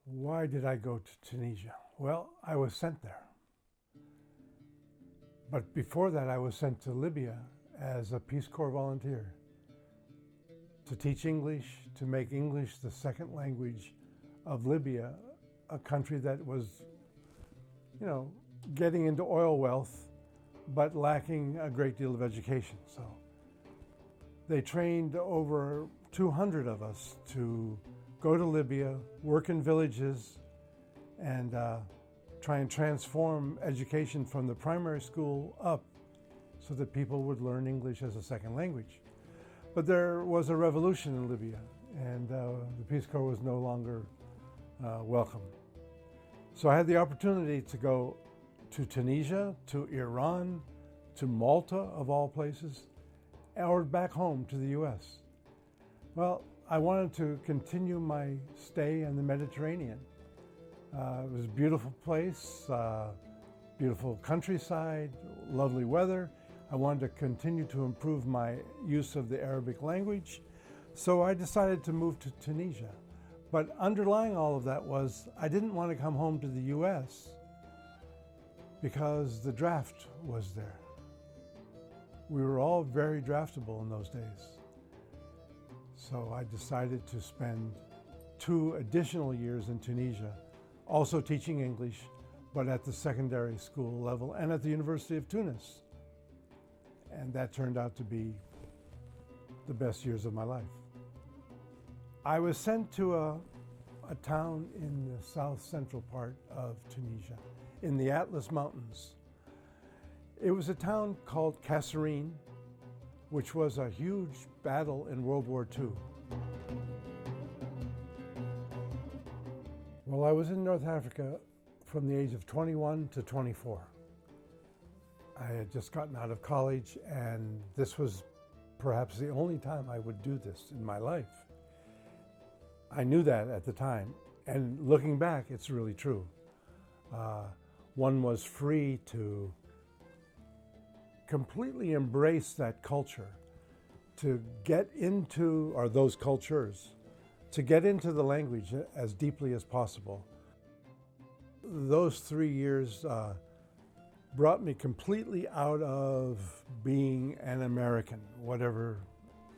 Why did I go to Tunisia? Well, I was sent there. But before that, I was sent to Libya as a Peace Corps volunteer to teach English, to make English the second language of Libya, a country that was, getting into oil wealth, but lacking a great deal of education. So they trained over 200 of us to go to Libya, work in villages, and try and transform education from the primary school up so that people would learn English as a second language. But there was a revolution in Libya, and the Peace Corps was no longer welcome. So I had the opportunity to go to Tunisia, to Iran, to Malta, of all places, or back home to the US. Well, I wanted to continue my stay in the Mediterranean. It was a beautiful place, beautiful countryside, lovely weather. I wanted to continue to improve my use of the Arabic language, so I decided to move to Tunisia. But underlying all of that was I didn't want to come home to the US because the draft was there. We were all very draftable in those days. So I decided to spend 2 additional years in Tunisia, also teaching English, but at the secondary school level and at the University of Tunis. And that turned out to be the best years of my life. I was sent to a town in the south central part of Tunisia, in the Atlas Mountains. It was a town called Kasserine, which was a huge battle in World War II. Well, I was in North Africa from the age of 21 to 24. I had just gotten out of college, and this was perhaps the only time I would do this in my life. I knew that at the time, and looking back, it's really true. One was free to completely embrace that culture, to get into, or those cultures, to get into the language as deeply as possible. Those 3 years brought me completely out of being an American, whatever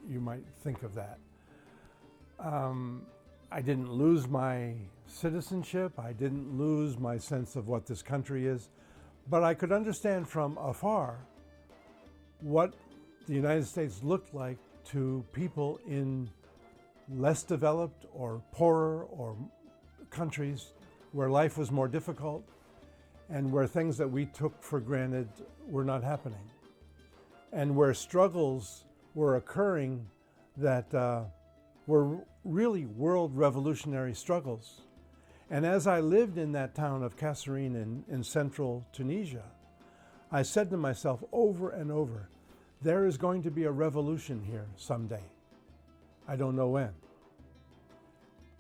you might think of that. I didn't lose my citizenship, I didn't lose my sense of what this country is, but I could understand from afar what the United States looked like to people in less developed or poorer or countries where life was more difficult and where things that we took for granted were not happening, and where struggles were occurring that were really world revolutionary struggles. And as I lived in that town of Kasserine in central Tunisia, I said to myself over and over, there is going to be a revolution here someday. I don't know when.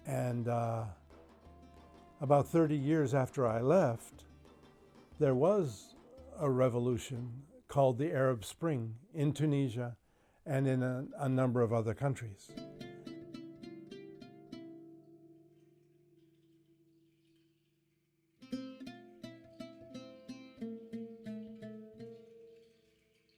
And about 30 years after I left, there was a revolution called the Arab Spring in Tunisia and in a number of other countries.